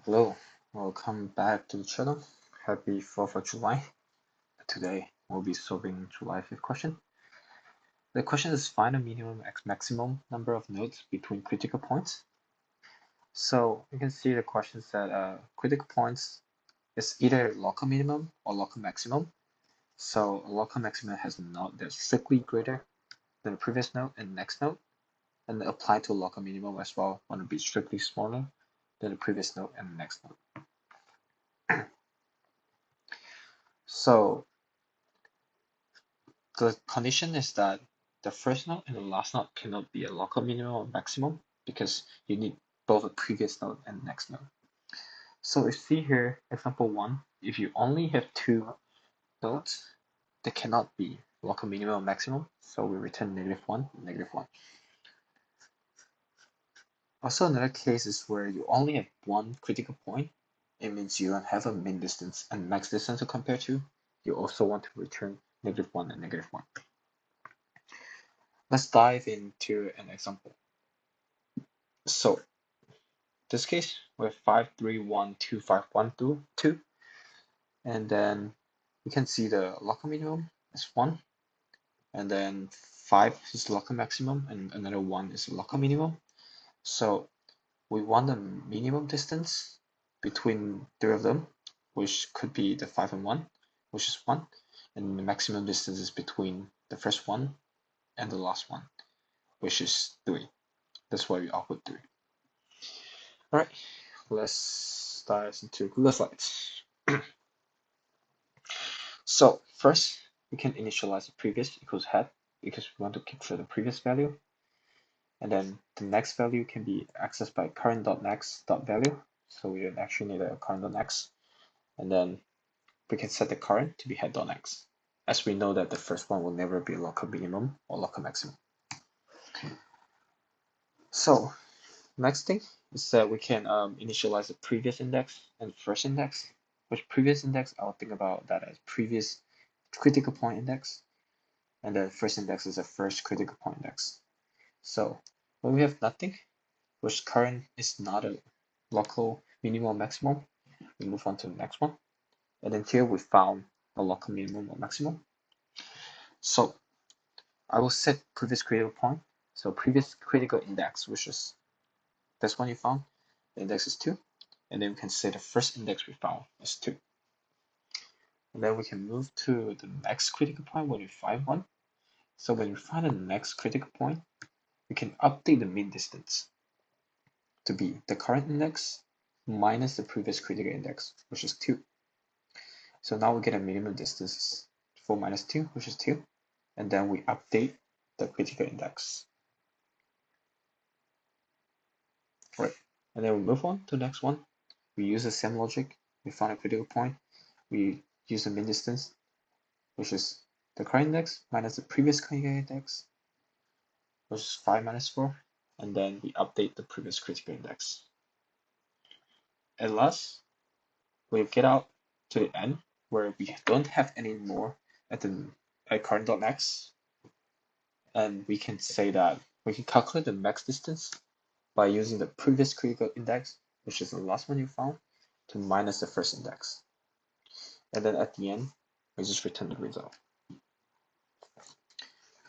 Hello, welcome back to the channel. Happy 4th of July. Today we'll be solving July 5th question. The question is find a minimum x maximum number of nodes between critical points. So you can see the question said critical points is either local minimum or local maximum. So a local maximum has a node that's strictly greater than the previous node and next node, and apply to a local minimum as well want to be strictly smaller than the previous node and the next node. So the condition is that the first node and the last node cannot be a local minimum or maximum because you need both a previous node and next node. So we see here, example 1, if you only have two nodes, they cannot be local minimum or maximum, so we return -1, -1. Also, another case is where you only have one critical point. It means you don't have a min distance and max distance to compare to. You also want to return -1 and -1. Let's dive into an example. So this case we have 5, 3, 1, 2, 5, 1, 2, and then we can see the local minimum is 1, and then 5 is local maximum, and another 1 is local minimum. So we want the minimum distance between three of them, which could be the 5 and 1, which is 1, and the maximum distance is between the first one and the last one, which is 3. That's why we output 3. Alright, let's dive into Google Slides. So first, we can initialize the previous equals head because we want to capture the previous value. And then the next value can be accessed by current.next.value. So we don't actually need a current.next. And then we can set the current to be head.next, as we know that the first one will never be local minimum or local maximum. So next thing is that we can initialize the previous index and first index. Which previous index, I'll think about that as previous critical point index, and the first index is the first critical point index. So when we have nothing, which current is not a local minimum or maximum, we move on to the next one. And then here we found a local minimum or maximum. So I will set previous critical point. So previous critical index, which is this one you found, the index is 2. And then we can say the first index we found is 2. And then we can move to the next critical point when we find one. So when we find the next critical point, we can update the mean distance to be the current index minus the previous critical index, which is 2. So now we get a minimum distance 4 minus 2, which is 2. And then we update the critical index. Right. And then we move on to the next one. We use the same logic. We find a critical point. We use the mean distance, which is the current index minus the previous critical index, which is 5 minus 4. And then we update the previous critical index. At last, we get out to the end where we don't have any more at current.max, and we can say that we can calculate the max distance by using the previous critical index, which is the last one you found, to minus the first index. And then at the end, we just return the result.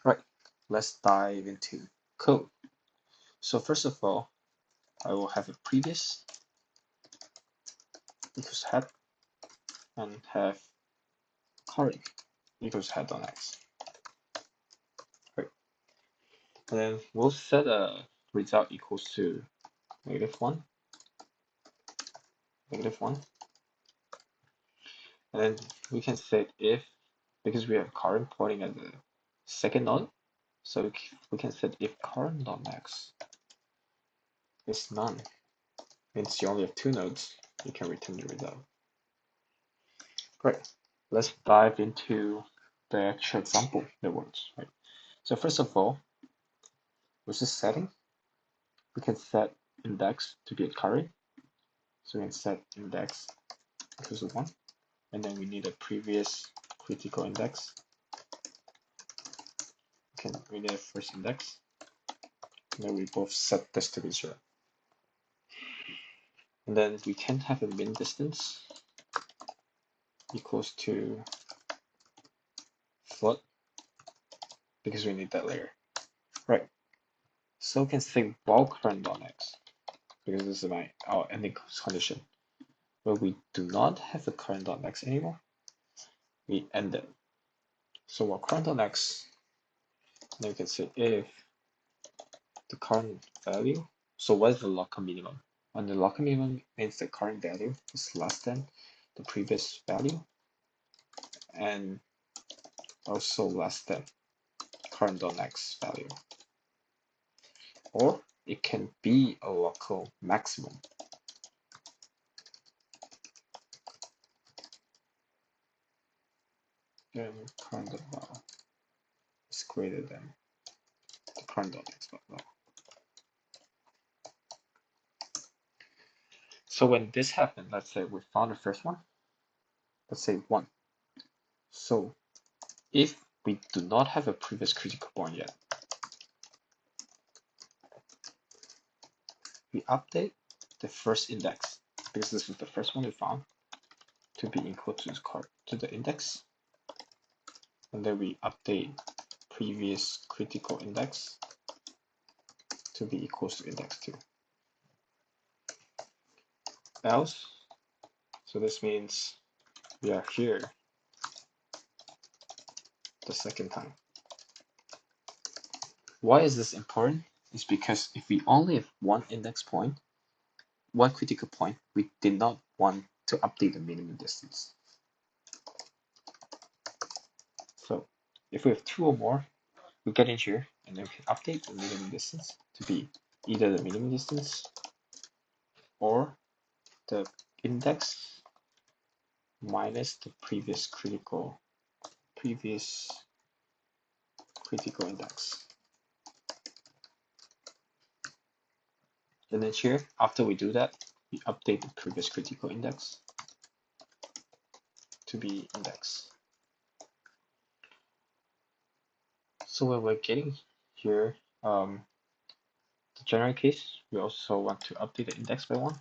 Right, let's dive into code. So first of all, I will have a previous equals head and have current equals head.x. Right. And then we'll set a result equals to -1, -1. And then we can set if, because we have current pointing at the second node, so we can set if current.max is none. Means you only have two nodes, you can return the result. Great. Let's dive into the actual example that works. Right. So first of all, with this setting, we can set index to be a current. So we can set index equals to 1, and then we need a previous critical index. We need a first index. And then we both set this to be 0. And then we can have a min distance equals to float because we need that layer. Right. So we can say while current.x, because this is our ending condition, where we do not have a current.x anymore, we end it. So while current.x, then we can say if the current value, so what is the local minimum? And the local minimum means the current value is less than the previous value and also less than current.x value. Or it can be a local maximum. Then current.val is greater than the current.x value. So when this happened, let's say we found the first one, let's say 1. So if we do not have a previous critical point yet, we update the first index, because this is the first one we found, to be equal to the index, and then we update previous critical index to be equal to index 2. Else, so this means we are here the second time. Why is this important? It's because if we only have one index point, one critical point, we did not want to update the minimum distance. So if we have 2 or more, we get in here and then we can update the minimum distance to be either the minimum distance or the index minus the previous critical index. And then here, after we do that, we update the previous critical index to be index. So when we're getting here, the general case, we also want to update the index by 1.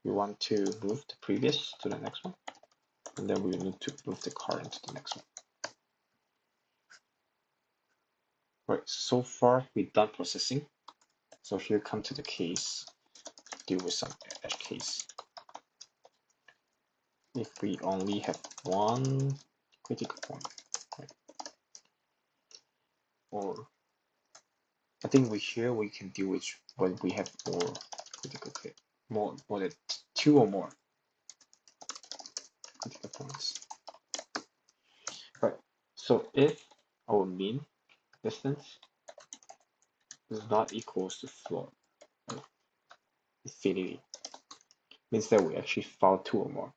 We want to move the previous to the next one, and then we need to move the current to the next one. Right, so far we've done processing. So here come to the case, deal with some edge case. If we only have one critical point, right? Or I think we can deal with when we have more critical more than 2 or more critical points. Right. So if our mean distance is not equals to floor, right? Infinity means that we actually found 2 or more,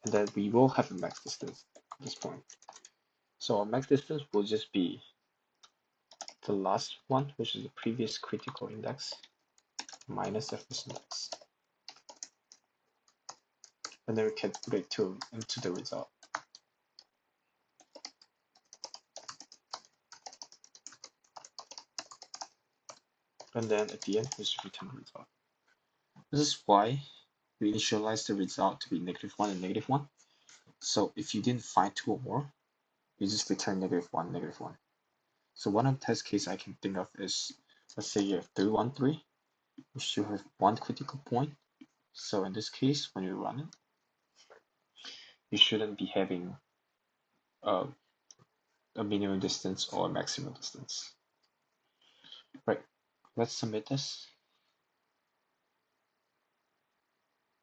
and then we will have a max distance at this point. So our max distance will just be the last one, which is the previous critical index, minus f index. And then we can put it into the result. And then at the end, we just return the result. This is why we initialize the result to be -1 and -1. So if you didn't find 2 or more, you just return -1, -1. So one of the test case I can think of is, let's say you have 313, you should have one critical point. So in this case, when you run it, you shouldn't be having a minimum distance or a maximum distance. Right, let's submit this.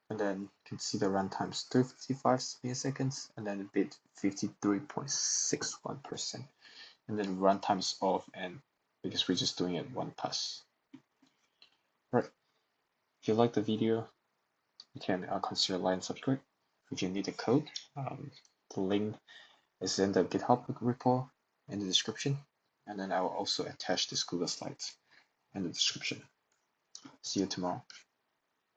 And then you can see the runtime is 255 milliseconds, and then bit 53.61%. And then runtime is off, and because we're just doing it one pass. Right. If you like the video, you can consider like and subscribe. If you need the code, the link is in the GitHub repo in the description, and then I will also attach this Google Slides in the description. See you tomorrow.